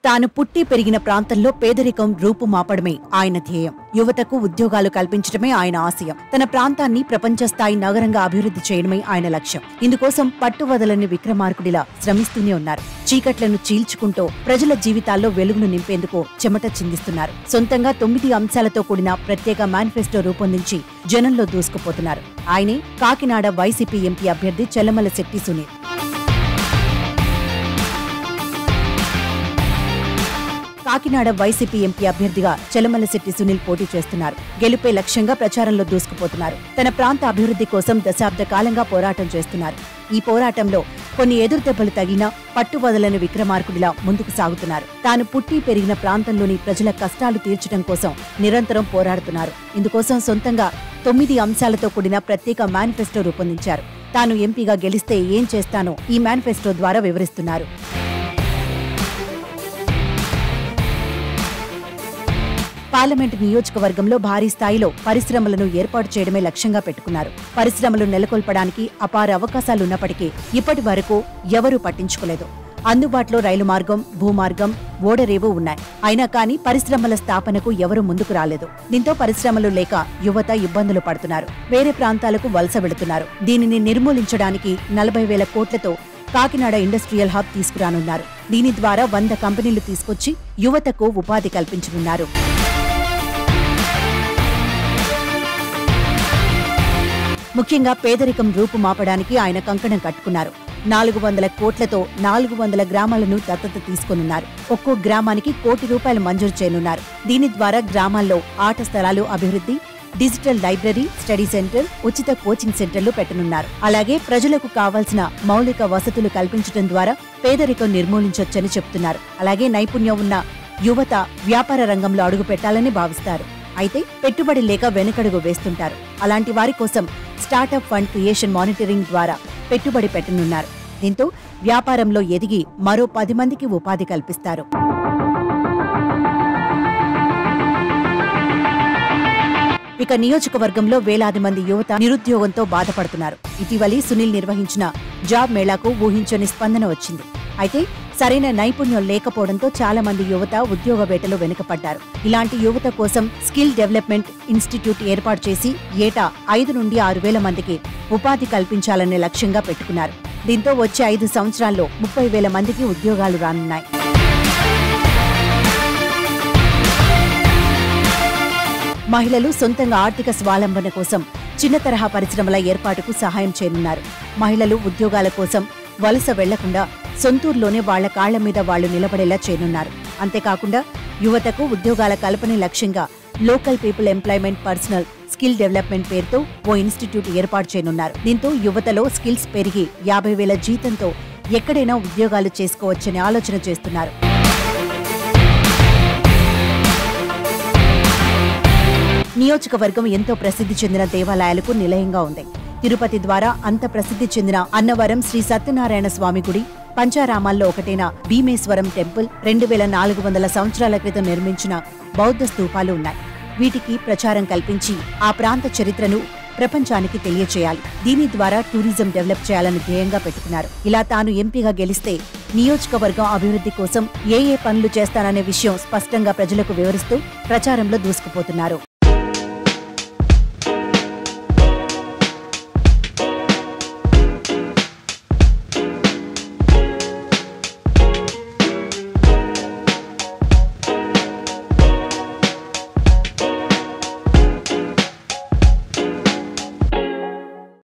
తాను పుట్టి పెరిగిన ప్రాంతంలో పేదరికం రూపుమాపడమే ఆయన ధ్యేయం. యువతకు ఉద్యోగాలు కల్పించడమే ఆయన ఆశయం. తన ప్రాంతాన్ని ప్రపంచ స్థాయి నగరంగా అభివృద్ధి చేయడమే ఆయన లక్ష్యం. ఇందుకోసం పట్టువదలని విక్రమార్కుడిలా శ్రమిస్తూనే ఉన్నారు. చీకట్లను చీల్చుకుంటూ ప్రజల జీవితాల్లో వెలుగును నింపేందుకు చెమట చిందిస్తున్నారు. సొంతంగా 9 అంశాలతో కూడిన ప్రత్యేక మేనిఫెస్టో రూపొందించి జనంలో దూసుకుపోతున్నారు. ఆయనే కాకినాడ వైసీపీ ఎంపీ అభ్యర్థి చెల్లమలశెట్టి సునీల్. కాకినాడ వైసీపీ ఎంపీ అభ్యర్థిగా చెల్లమలశెట్టి సునీల్ పోటీ చేస్తున్నారు. గెలుపే లక్ష్యంగా ప్రచారంలో దూసుకుపోతున్నారు. తన ప్రాంత అభివృద్ధి కోసం దశాబ్ద కాలంగా పోరాటం చేస్తున్నారు. ఈ పోరాటంలో కొన్ని ఎదురుదెబ్బలు తగిలినా పట్టువదలని విక్రమార్కుడిలా ముందుకు సాగుతున్నారు. తాను పుట్టి పెరిగిన ప్రాంతంలోని ప్రజల కష్టాలు తీర్చడం కోసం నిరంతరం పోరాడుతున్నారు. ఇందుకోసం సొంతంగా 9 అంశాలతో కూడిన ప్రత్యేక మేనిఫెస్టో రూపొందించారు. తాను ఎంపీగా గెలిస్తే ఏం చేస్తానో ఈ మేనిఫెస్టో ద్వారా వివరిస్తున్నారు. పార్లమెంటు నియోజకవర్గంలో భారీ స్థాయిలో పరిశ్రమలను ఏర్పాటు చేయడమే లక్ష్యంగా పెట్టుకున్నారు. పరిశ్రమలు నెలకొల్పడానికి అపార అవకాశాలున్నప్పటికీ ఇప్పటి వరకు ఎవరూ పట్టించుకోలేదు. అందుబాటులో రైలు మార్గం, భూమార్గం, ఓడరేవు ఉన్నాయి. అయినా కానీ పరిశ్రమల స్థాపనకు ఎవరూ ముందుకు రాలేదు. దీంతో పరిశ్రమలు లేక యువత ఇబ్బందులు పడుతున్నారు. వేరే ప్రాంతాలకు వలస వెళుతున్నారు. దీనిని నిర్మూలించడానికి 40,000 కోట్లతో కాకినాడ ఇండస్ట్రియల్ హబ్ తీసుకురానున్నారు. దీని ద్వారా 100 కంపెనీలు తీసుకొచ్చి యువతకు ఉపాధి కల్పించనున్నారు. ముఖ్యంగా పేదరికం రూపుమాపడానికి ఆయన కంకణం కట్టుకున్నారు. 400 కోట్లతో 400 గ్రామాలను దత్తత తీసుకొనున్నారు. ఒక్కో గ్రామానికి ₹1 కోటి మంజూరు చేయనున్నారు. దీని ద్వారా గ్రామాల్లో ఆట స్థలాలు అభివృద్ధి, డిజిటల్ లైబ్రరీ, స్టడీ సెంటర్, ఉచిత కోచింగ్ సెంటర్లు పెట్టనున్నారు. అలాగే ప్రజలకు కావాల్సిన మౌలిక వసతులు కల్పించడం ద్వారా పేదరికం నిర్మూలించొచ్చని చెబుతున్నారు. అలాగే నైపుణ్యం ఉన్న యువత వ్యాపార రంగంలో అడుగు పెట్టాలని భావిస్తారు. అయితే పెట్టుబడి లేక వెనుకడుగు వేస్తుంటారు. అలాంటి వారి కోసం స్టార్టప్ ఫండ్ క్రియేషన్ మానిటరింగ్ ద్వారా పెట్టుబడి పెట్టనున్నారు. దీంతో వ్యాపారంలో ఎదిగి మరో 10 మందికి ఉపాధి కల్పిస్తారు. ఇక నియోజకవర్గంలో వేలాది మంది యువత నిరుద్యోగంతో బాధపడుతున్నారు. ఇటీవలి సునీల్ నిర్వహించిన జాబ్ మేళాకు ఊహించని స్పందన వచ్చింది. అయితే సరైన నైపుణ్యం లేకపోవడంతో చాలా మంది యువత ఉద్యోగ వేటలో వెనుకపడ్డారు. ఇలాంటి యువత కోసం స్కిల్ డెవలప్మెంట్ ఇన్స్టిట్యూట్ ఏర్పాటు చేసి ఏటా 5 నుండి 6,000 మందికి ఉపాధి కల్పించాలనే లక్ష్యంగా పెట్టుకున్నారు. దీంతో వచ్చే 5 సంవత్సరాల్లో 30,000 మందికి ఉద్యోగాలు రానున్నాయి. మహిళలు సొంతంగా ఆర్థిక స్వావలంబన కోసం చిన్న తరహా పరిశ్రమల ఏర్పాటుకు సహాయం చేయనున్నారు. మహిళలు ఉద్యోగాల కోసం వలస వెళ్లకుండా సొంతూరులోనే వాళ్ల కాళ్ల మీద వాళ్లు నిలబడేలా చేయనున్నారు. అంతేకాకుండా యువతకు ఉద్యోగాల కల్పనే లక్ష్యంగా local people employment personal skill development పేరుతో ఓ ఇన్స్టిట్యూట్ ఏర్పాటు చేయనున్నారు. దీంతో యువతలో స్కిల్స్ పెరిగి 50,000 జీతంతో ఎక్కడైనా ఉద్యోగాలు చేసుకోవచ్చని ఆలోచన చేస్తున్నారు. నియోజకవర్గం ఎంతో ప్రసిద్ధి చెందిన దేవాలయాలకు నిలయంగా ఉంది. తిరుపతి ద్వారా అంత ప్రసిద్ధి చెందిన అన్నవరం శ్రీ సత్యనారాయణ స్వామి గుడి, పంచారామాల్లో ఒకటైన భీమేశ్వరం టెంపుల్, 2400 సంవత్సరాల క్రితం నిర్మించిన బౌద్ధ స్తూపాలు ఉన్నాయి. వీటికి ప్రచారం కల్పించి ఆ ప్రాంత చరిత్రను ప్రపంచానికి తెలియచేయాలి. దీని ద్వారా టూరిజం డెవలప్ చేయాలని ధ్యేయంగా పెట్టుకున్నారు. ఇలా తాను ఎంపీగా గెలిస్తే నియోజకవర్గం అభివృద్ధి కోసం ఏ పనులు చేస్తాననే విషయం స్పష్టంగా ప్రజలకు వివరిస్తూ ప్రచారంలో దూసుకుపోతున్నారు.